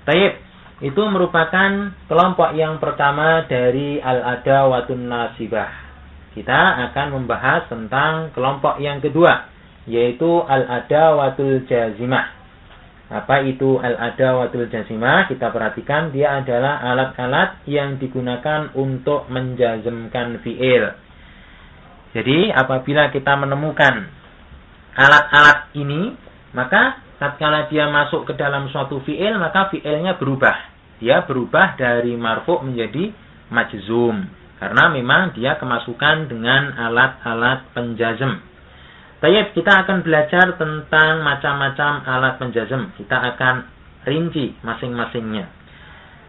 Taib, itu merupakan kelompok yang pertama dari al-adawatun nasibah. Kita akan membahas tentang kelompok yang kedua, yaitu al-adawatul jazimah. Apa itu al-adawatul jazimah? Kita perhatikan, dia adalah alat-alat yang digunakan untuk menjazmkan fi'il. Jadi apabila kita menemukan alat-alat ini, maka tatkala dia masuk ke dalam suatu fi'il, maka fi'ilnya berubah. Dia berubah dari marfu' menjadi majzum, karena memang dia kemasukan dengan alat-alat penjazm. Baik, kita akan belajar tentang macam-macam alat penjazm. Kita akan rinci masing-masingnya.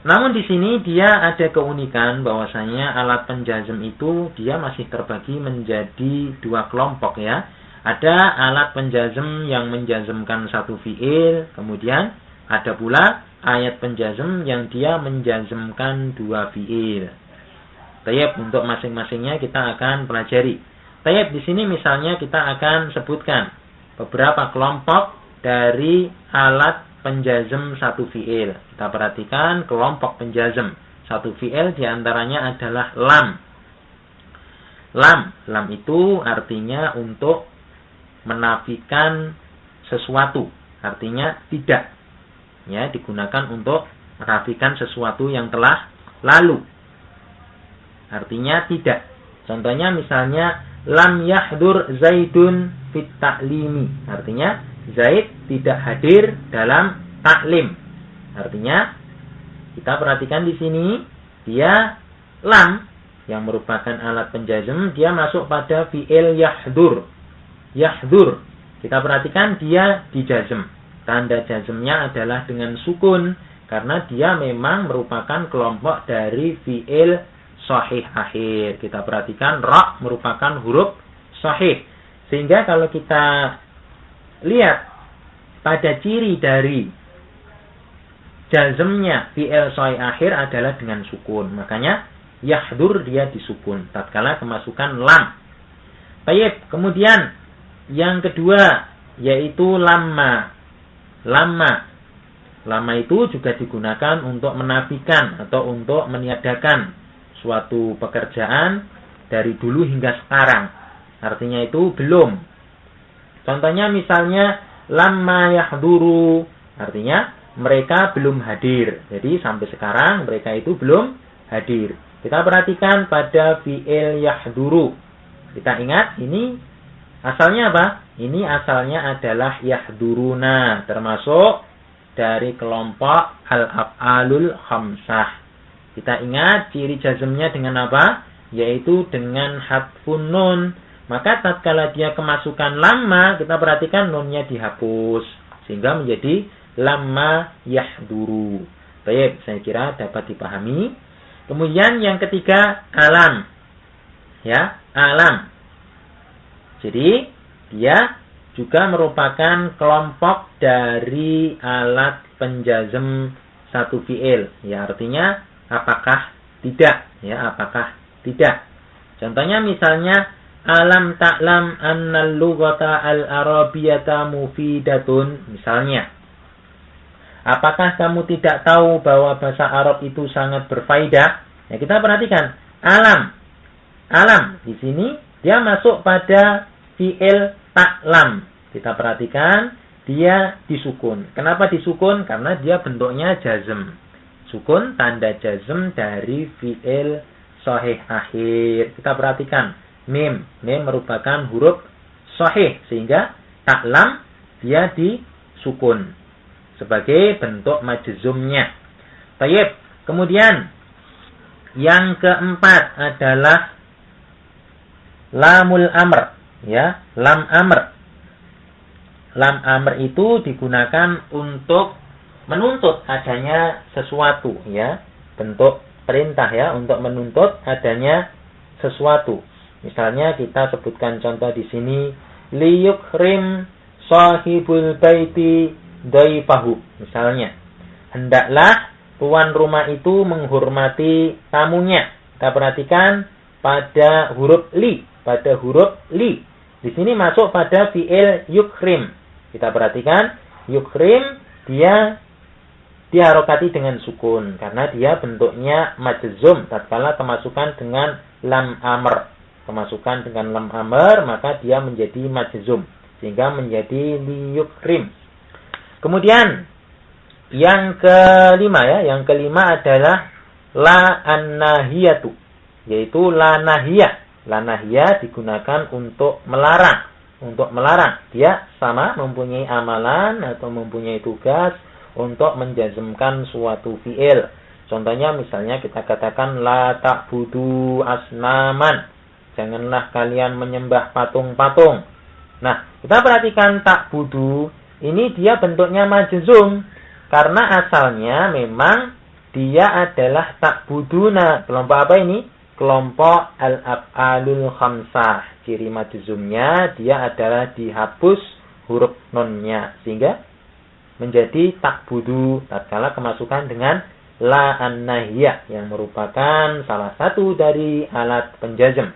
Namun di sini dia ada keunikan bahwasanya alat penjazm itu dia masih terbagi menjadi dua kelompok ya. Ada alat penjazm yang menjazmkan satu fi'il, kemudian ada pula ayat penjazm yang dia menjazmkan dua fi'il. Tayyib, untuk masing-masingnya kita akan pelajari. Tayyib, di sini misalnya kita akan sebutkan beberapa kelompok dari alat penjazm satu fi'il. Kita perhatikan kelompok penjazm satu fi'il diantaranya adalah lam. Lam itu artinya untuk menafikan sesuatu, artinya tidak. Ya, digunakan untuk menafikan sesuatu yang telah lalu. Artinya tidak. Contohnya misalnya lam yahdur Zaidun fit ta'limi. Artinya Zaid tidak hadir dalam taklim. Artinya kita perhatikan di sini dia lam yang merupakan alat penjazm, dia masuk pada fi'il yahdur. Yahdur. Kita perhatikan dia dijazm. Tanda jazmnya adalah dengan sukun karena dia memang merupakan kelompok dari fi'il sahih akhir. Kita perhatikan ra merupakan huruf sahih. Sehingga kalau kita lihat pada ciri dari jazmnya fi'il sahih akhir adalah dengan sukun. Makanya yahdur dia disukun tatkala kemasukan lam. Baik, kemudian yang kedua yaitu lamma. Lama itu juga digunakan untuk menafikan atau untuk meniadakan suatu pekerjaan dari dulu hingga sekarang. Artinya itu belum. Contohnya misalnya lamma yahduru, artinya mereka belum hadir. Jadi sampai sekarang mereka itu belum hadir. Kita perhatikan pada fi'il yahduru. Kita ingat ini asalnya apa? Ini asalnya adalah yahduruna, termasuk dari kelompok al-af'alul khamsah. Kita ingat ciri jazmnya dengan apa? Yaitu dengan hadfun nun. Maka tatkala dia kemasukan lamma, kita perhatikan nunnya dihapus sehingga menjadi lamma yahduru. Baik, saya kira dapat dipahami. Kemudian yang ketiga alam. Ya, alam. Jadi dia juga merupakan kelompok dari alat penjazm satu fi'il. Ya, artinya apakah tidak? Ya, apakah tidak? Contohnya misalnya alam ta'lam annal lughata al-arabiyyata mufidatun. Misalnya, apakah kamu tidak tahu bahwa bahasa Arab itu sangat berfaedah? Ya, kita perhatikan alam. Alam di sini dia masuk pada fi'il ta'lam. Kita perhatikan dia disukun. Kenapa disukun? Karena dia bentuknya jazm. Sukun tanda jazm dari fi'il sahih akhir. Kita perhatikan mim. Mim merupakan huruf sahih sehingga ta'lam dia disukun sebagai bentuk majzumnya. Baik. Kemudian yang keempat adalah lamul amr. Ya, lam amr. Lam amr itu digunakan untuk menuntut adanya sesuatu, ya. Bentuk perintah ya, untuk menuntut adanya sesuatu. Misalnya kita sebutkan contoh di sini, liyukrim sahibul baiti daifahu. Misalnya, hendaklah tuan rumah itu menghormati tamunya. Kita perhatikan pada huruf li, Di sini masuk pada fi'il yukrim. Kita perhatikan yukrim dia diharokati dengan sukun karena dia bentuknya majzum tatkala kemasukan dengan lam amr. Kemasukan dengan lam amr maka dia menjadi majzum sehingga menjadi liyukrim. Kemudian yang kelima adalah la an-nahiyatu, yaitu la nahiyah. La nahiyah digunakan untuk melarang. Untuk melarang, dia sama mempunyai amalan atau mempunyai tugas untuk menjazmkan suatu fi'il. Contohnya misalnya kita katakan la ta'budu asnaman. Janganlah kalian menyembah patung-patung. Nah, kita perhatikan ta'budu, ini dia bentuknya majzum karena asalnya memang dia adalah ta'buduna. Kelompok apa ini? Kelompok al-af'alul khamsah. Ciri majzumnya dia adalah dihapus huruf nunnya sehingga menjadi ta'budu tatkala kemasukan dengan la an-nahiyah yang merupakan salah satu dari alat penjazm.